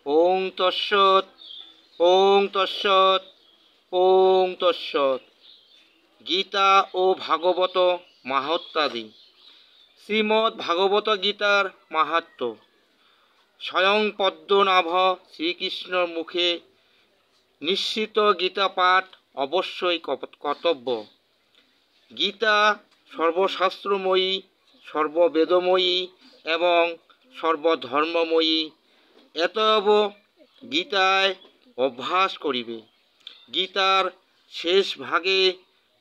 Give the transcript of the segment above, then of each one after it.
ওং তৎসৎ। ওং তৎসৎ। ওং তৎসৎ। গীতা ও ভাগবত মাহাত্ম্যাদি। শ্রীমদ্ ভাগবত গীতার মাহাত্ম্য। স্বয়ং পদ্মনাভ শ্রীকৃষ্ণর মুখে নিঃসৃত গীতা পাঠ অবশ্যই কর্তব্য। গীতা সর্বশাস্ত্রময়ী, সর্ববেদময়ী এবং সর্বধর্মময়ী। এতএব গীতায় অভ্যাস করিবে। গীতার শেষ ভাগে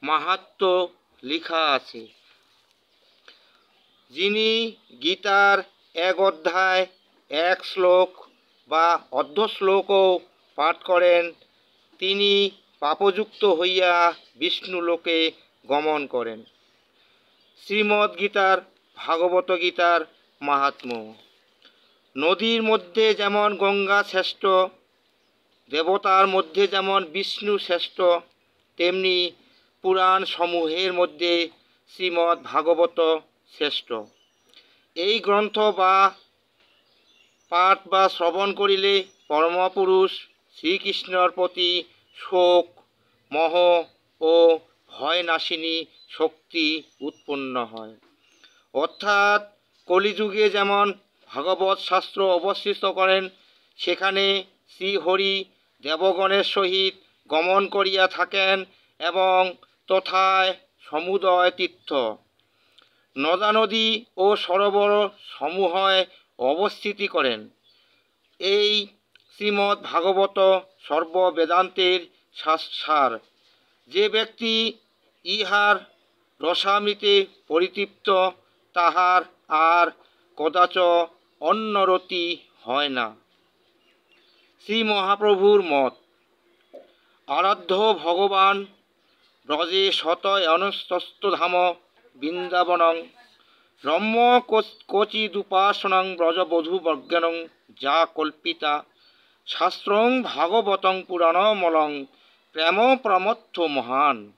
মাহাত্ম্য লেখা আছে। যিনি গীতার এক অধ্যায়, এক শ্লোক বা অর্ধশ্লোকও পাঠ করেন, তিনি পাপযুক্ত হইয়া বিষ্ণুলোকে গমন করেন। শ্রীমদ্গীতার ভাগবত গীতার মাহাত্ম্য। নদীর মধ্যে যেমন গঙ্গা শ্রেষ্ঠ, দেবতার মধ্যে যেমন বিষ্ণু শ্রেষ্ঠ, তেমনি পুরাণ সমূহের মধ্যে শ্রীমদ্ ভাগবত শ্রেষ্ঠ। এই গ্রন্থ বা পাঠ বা শ্রবণ করিলে পরমপুরুষ শ্রীকৃষ্ণর প্রতি শোক, মোহ ও ভয়নাশিনী শক্তি উৎপন্ন হয়। অর্থাৎ কলিযুগে যেমন ভাগবত শাস্ত্র অবস্থিত করেন, সেখানে শ্রীহরি দেবগণের সহিত গমন করিয়া থাকেন এবং তথায় সমুদয় তীর্থ, নদা নদী ও সরোবর সমূহে অবস্থিতি করেন। এই শ্রীমদ্ ভাগবত সর্ববেদান্তের সার। যে ব্যক্তি ইহার রসামৃতে পরিতৃপ্ত, তাহার আর কদাচ অন্যরতি হয় না। শ্রী মহাপ্রভুর মত। আরাধ্য ভগবান ব্রজে শতয়নস্তধাম বৃন্দাবনং রম্য কচিদুপাসনং ব্রজবধূবর্গণং যা কল্পিতা শাস্ত্রং ভাগবতং পুরাণমলং প্রেম প্রমথ মহান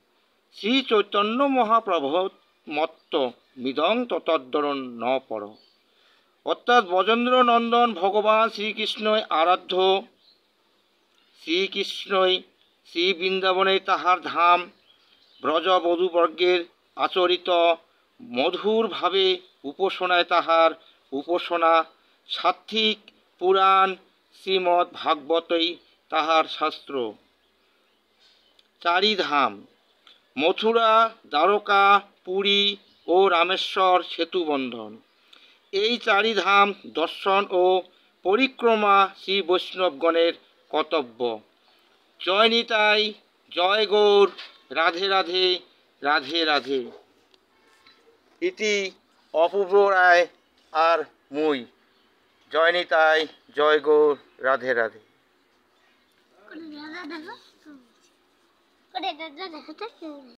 শ্রী চৈতন্য মহাপ্রভুর মত্ত মিদং ততদ্দরণ ন পর। অর্থাৎ ব্রজেন্দ্র নন্দন ভগবান শ্রীকৃষ্ণই আরাধ্য। শ্রীকৃষ্ণই শ্রী বৃন্দাবনে তাহার ধাম। ব্রজবধূবর্গের আচরিত মধুরভাবে উপাসনায় তাহার উপাসনা। সাত্ত্বিক পুরাণ শ্রীমদ্ ভাগবতই তাহার শাস্ত্র। চারি ধাম মথুরা, দ্বারকা, পুরী ও রামেশ্বর সেতুবন্ধন। এই চারি ধাম দর্শন ও পরিক্রমা শ্রী বৈষ্ণবগণের কর্তব্য। জয় নিতাই, জয় গৌর, রাধে রাধে, রাধে রাধে। ইতি অপূর্ব রায় আর মুই। জয় নিতাই, জয় গৌর, রাধে রাধে।